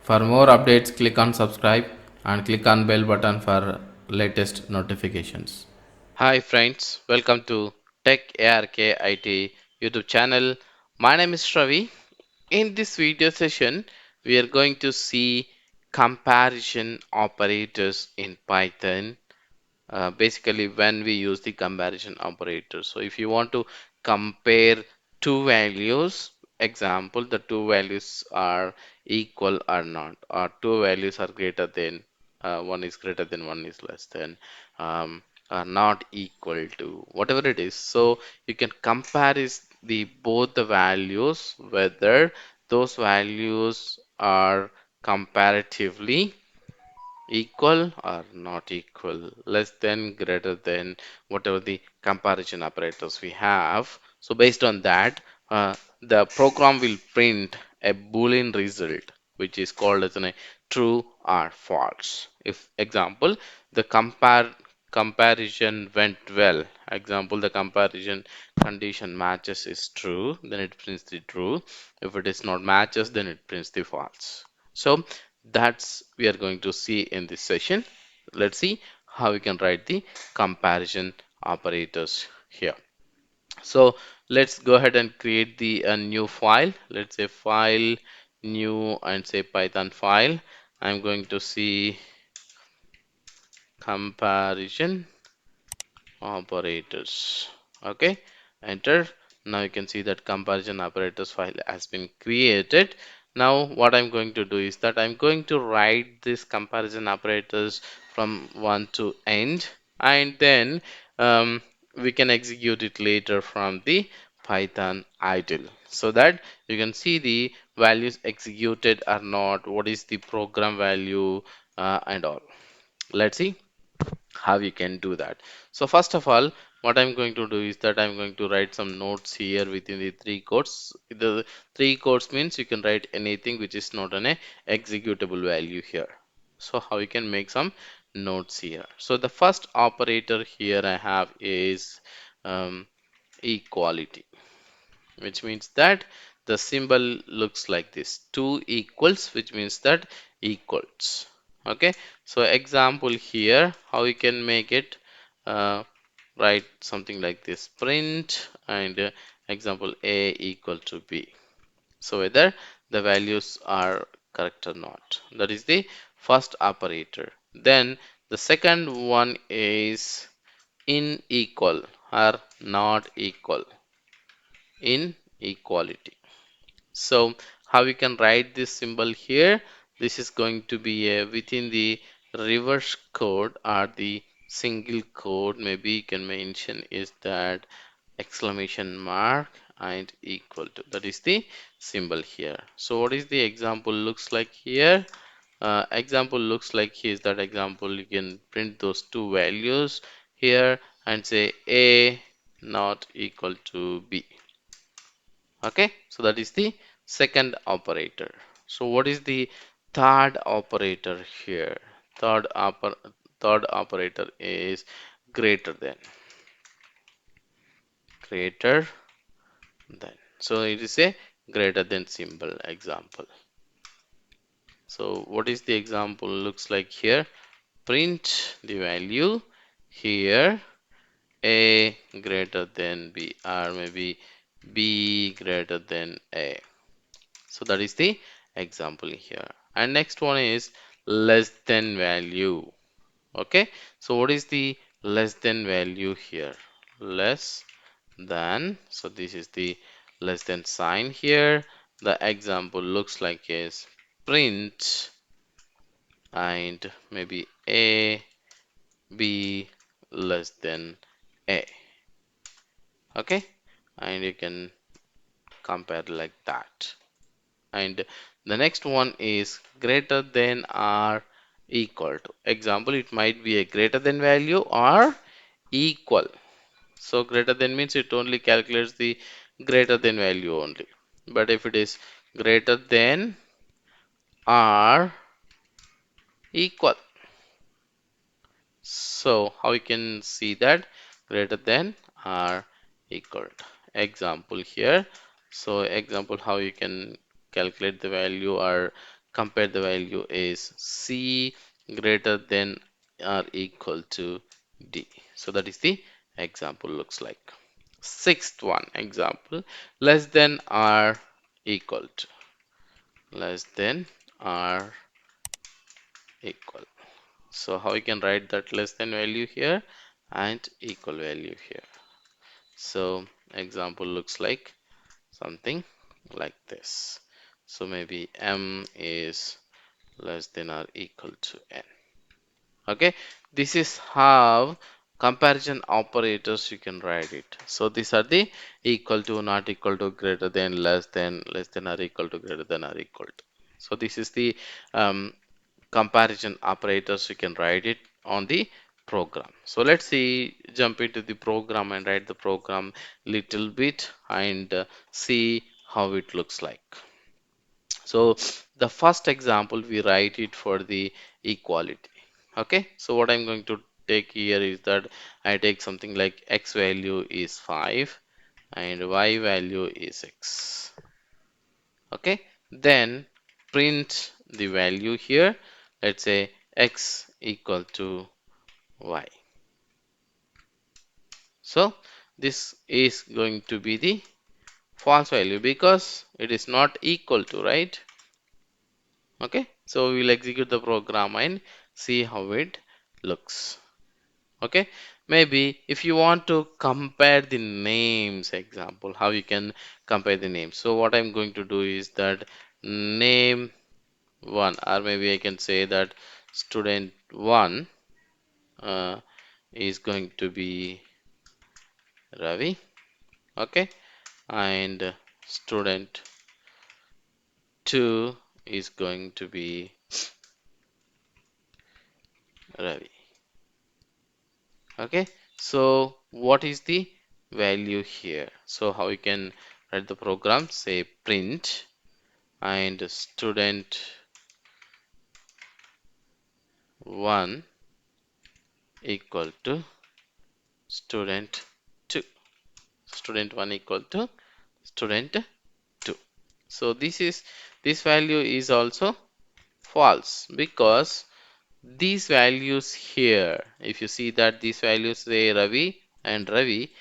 For more updates, click on subscribe and click on bell button for latest notifications. Hi friends, welcome to Tech Arkit YouTube channel. My name is Ravi. In this video session, we are going to see comparison operators in Python. Basically, when we use the comparison operator. So if you want to compare two values, example, the two values are equal or not, or two values are greater than one is greater than one is less than, are not equal to whatever it is. So you can compare is the both the values whether those values are comparatively equal or not equal, less than, greater than, whatever the comparison operators we have. So based on that, the program will print a boolean result which is called as a true or false. If example, the comparison went well, example, the comparison condition matches is true, then it prints the true. If it is not matches, then it prints the false. So that's we are going to see in this session. Let's see how we can write the comparison operators here. So let's go ahead and create the a new file. Let's say file new and say Python file. I'm going to see comparison operators. Okay, enter. Now you can see that comparison operators file has been created. Now what I'm going to do is that I'm going to write this comparison operators from 1 to end, and then we can execute it later from the Python idle, so that you can see the values executed or not, what is the program value, and all. Let's see how you can do that. So first of all, what I'm going to do is that I'm going to write some notes here within the three quotes. The three quotes means you can write anything which is not an executable value here. So how you can make some notes here. So the first operator here I have is equality, which means that the symbol looks like this, two equals, which means that equals. Okay, so example here, how you can make it, uh, write something like this, print and example a equal to b. So whether the values are correct or not, that is the first operator. Then the second one is unequal or not equal, inequality. So how we can write this symbol here? This is going to be a within the reverse code or the single code. Maybe you can mention is that exclamation mark and equal to. That is the symbol here. So what is the example looks like here? Example looks like here is that example you can print those two values here and say a not equal to b. Okay, so that is the second operator. So what is the third operator here? Third operator is greater than, greater than. So it is a greater than symbol example. So what is the example looks like here? Print the value here, a greater than b, or maybe b greater than a. So that is the example here. And next one is less than value. Okay, so what is the less than value here? Less than, so this is the less than sign here. The example looks like is print and maybe a b less than a. Okay, and you can compare like that. And the next one is greater than or equal to. Example, it might be a greater than value or equal. So greater than means it only calculates the greater than value only. But if it is greater than or equal, so how you can see that greater than or equal to. Example here. So example how you can calculate the value or compare the value is C greater than or equal to D. So that is the example looks like. Sixth one example, less than or equal to, less than or equal. So how we can write that less than value here and equal value here. So example looks like something like this. So maybe M is less than or equal to N. Okay, this is how comparison operators you can write it. So these are the equal to, not equal to, greater than, less than or equal to, greater than or equal to. So this is the comparison operators you can write it on the program. So let's see, jump into the program and write the program little bit and see how it looks like. So the first example we write it for the equality. Okay, so what I'm going to take here is that I take something like x value is 5 and y value is x. Okay, then print the value here. Let's say x equal to y. So this is going to be the false value because it is not equal to, right? Okay, so we'll execute the program and see how it looks. Okay, maybe if you want to compare the names, example, how you can compare the names. So what I'm going to do is that name one, or maybe I can say that student one uh, is going to be Ravi. Okay, and student two is going to be Ravi. Okay, so what is the value here? So how we can write the program? Say print and student one equal to student two. Student one equal to student two. So this value is also false because these values here, if you see that these values say Ravi and Ravi,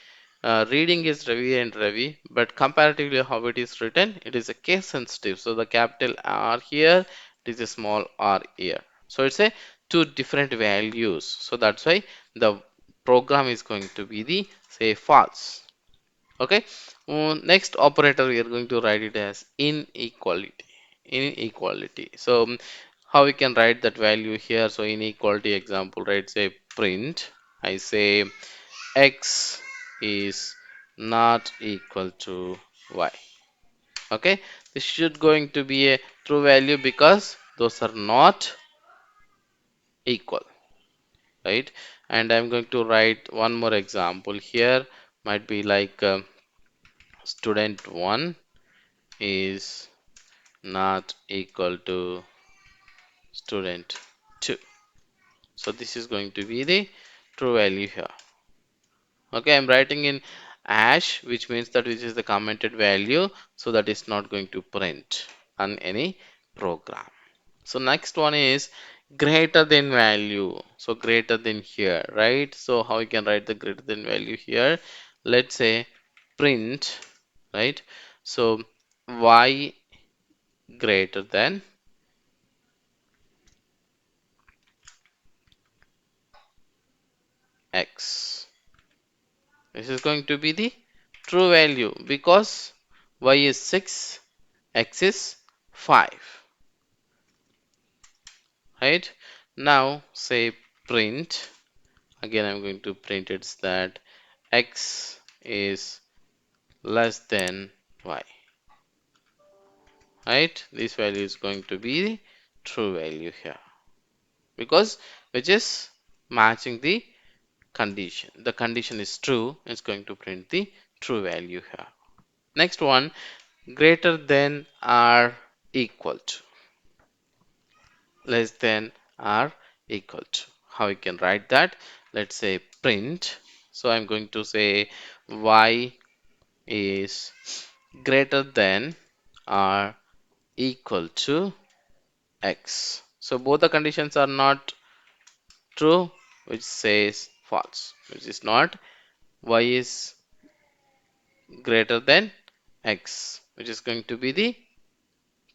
reading is Ravi and Ravi, but comparatively how it is written, it is a case sensitive. So the capital R here, it is a small r here. So it's a two different values. So that's why the program is going to be the say false. Okay. Next operator we are going to write it as inequality. Inequality. So how we can write that value here? So inequality example, right? Say print. I say x is not equal to y. Okay, this should going to be a true value because those are not equal, right? And I'm going to write one more example here. Might be like student 1 is not equal to student 2. So this is going to be the true value here. Okay, I'm writing in ash, which means that which is the commented value, so that is not going to print on any program. So next one is greater than value. So greater than here, right? So how we can write the greater than value here? Let's say print, right? So y greater than x. This is going to be the true value because y is 6, x is 5, right? Now say print, again I'm going to print it's that x is less than y, right? This value is going to be the true value here because which is matching the condition. The condition is true, it's going to print the true value here. Next one, greater than or equal to, less than or equal to. How we can write that? Let's say print. So I'm going to say y is greater than or equal to x. So both the conditions are not true, which says false, which is not y is greater than x, which is going to be the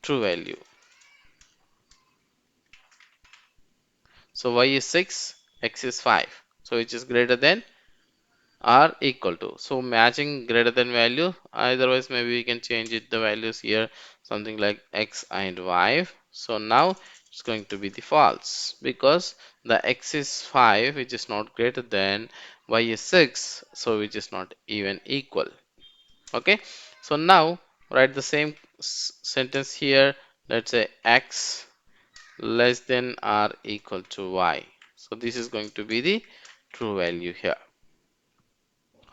true value. So y is 6, x is 5. So which is greater than or equal to. So matching greater than value, otherwise maybe we can change it the values here, something like x and y. So now it's going to be the false because the x is 5, which is not greater than, y is 6, so which is not even equal. Okay, so now write the same sentence here. Let's say x less than or equal to y. So this is going to be the true value here.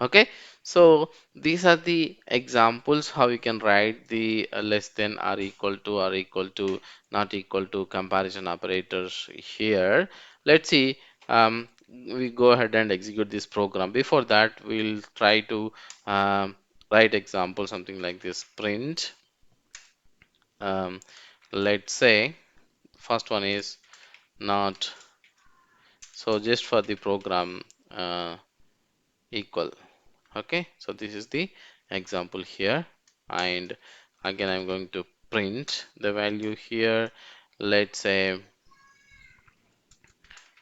Okay, so these are the examples how you can write the less than or equal to not equal to comparison operators here. Let's see, we go ahead and execute this program. Before that, we'll try to write example something like this: print, um, let's say first one is not, so just for the program equal. Okay, so this is the example here, and again I'm going to print the value here. Let's say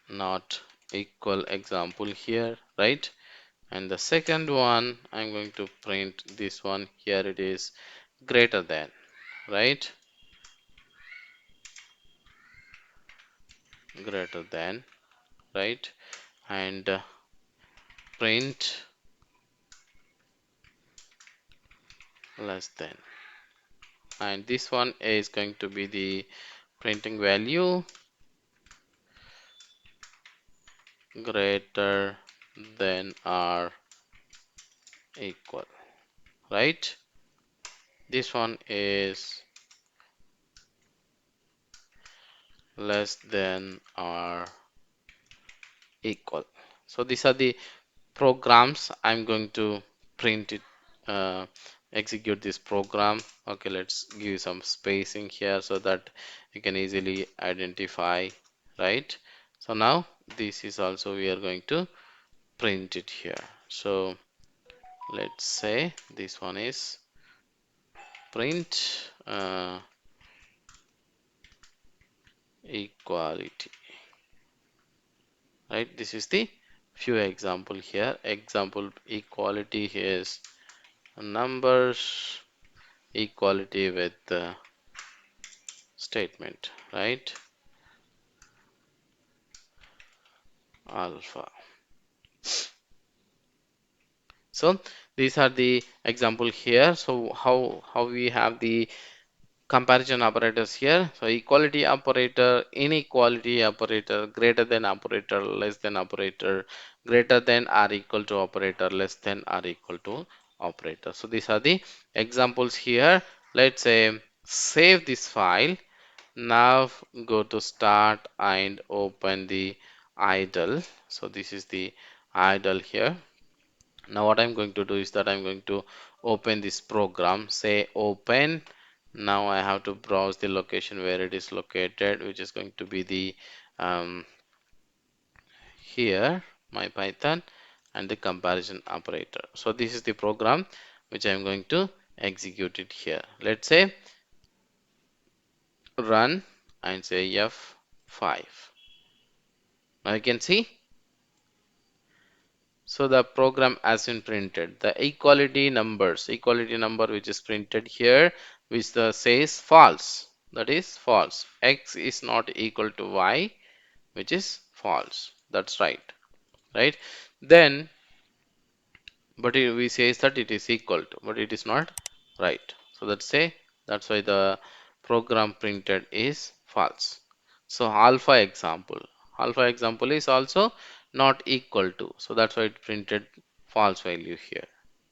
not equal example here, right? And the second one I'm going to print this one here, it is greater than, right? Greater than, right? And print less than, and this one is going to be the printing value greater than or equal, right? This one is less than or equal. So these are the programs I'm going to print it, uh, execute this program. Okay, let's give some spacing here so that you can easily identify, right? So now this is also we are going to print it here. So let's say this one is print equality, right? This is the few example here. Example equality is numbers equality with the statement, right? Alpha. So these are the example here. So how we have the comparison operators here. So equality operator, inequality operator, greater than operator, less than operator, greater than or equal to operator, less than or equal to operator. So these are the examples here. Let's say save this file. Now go to start and open the idle. So this is the idle here. Now what I'm going to do is that I'm going to open this program, say open. Now I have to browse the location where it is located, which is going to be the here my Python and the comparison operator. So this is the program which I'm going to execute it here. Let's say run and say F5. Now you can see, so the program has been printed. The equality number which is printed here, which says false. That is false. X is not equal to Y, which is false. That's right. Right? Then, but we says that it is equal to, but it is not right. So that's why the program printed is false. So alpha example is also not equal to. So that's why it printed false value here.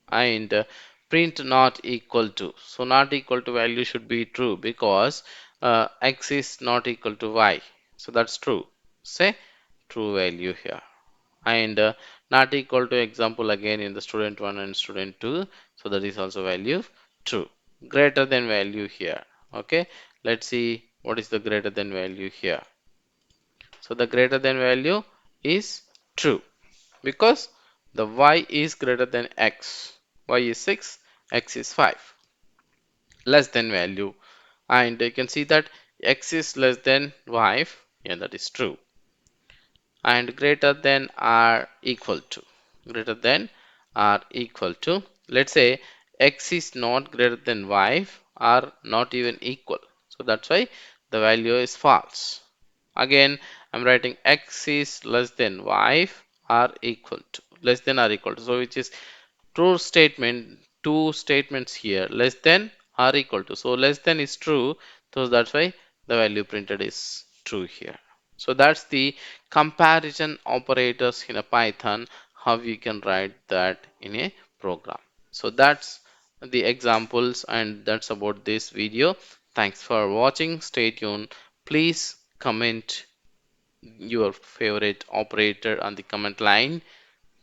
And print not equal to. So not equal to value should be true because x is not equal to y. So that's true. Say true value here. And not equal to example again in the student 1 and student 2. So that is also value true. Greater than value here. Okay. Let's see what is the greater than value here? So the greater than value is true because the y is greater than x. Y is 6, x is 5. Less than value, and you can see that x is less than 5. Yeah, that is true. And greater than or equal to. Greater than or equal to. Let's say x is not greater than 5 or not even equal. So that's why the value is false. Again, I'm writing x is less than 5 or equal to. Less than or equal to. So which is true statement. Two statements here, less than or equal to. So less than is true, so that's why the value printed is true here. So that's the comparison operators in a Python, how you can write that in a program. So that's the examples, and that's about this video. Thanks for watching. Stay tuned. Please comment your favorite operator on the comment line.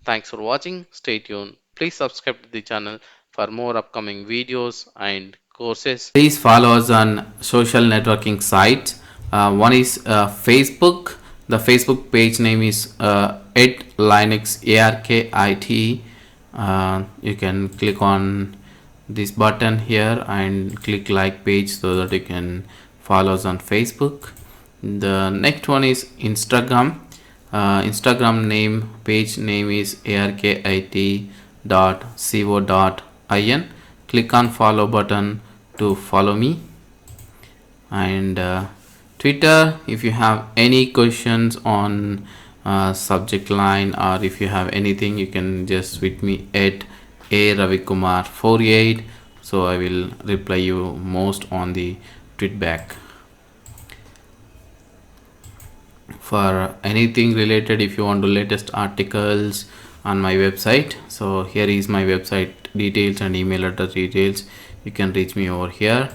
Thanks for watching. Stay tuned. Please subscribe to the channel for more upcoming videos and courses. Please follow us on social networking sites. One is Facebook. The Facebook page name is @Linux ARKIT. You can click on this button here and click like page so that you can follow us on Facebook. The next one is Instagram. Instagram name page name is arkit.co.in. Click on follow button to follow me. And Twitter, if you have any questions on subject line, or if you have anything, you can just tweet me at aravikumar48, so I will reply you most on the tweet back. For anything related, if you want to latest articles on my website, so here is my website details and email address details. You can reach me over here.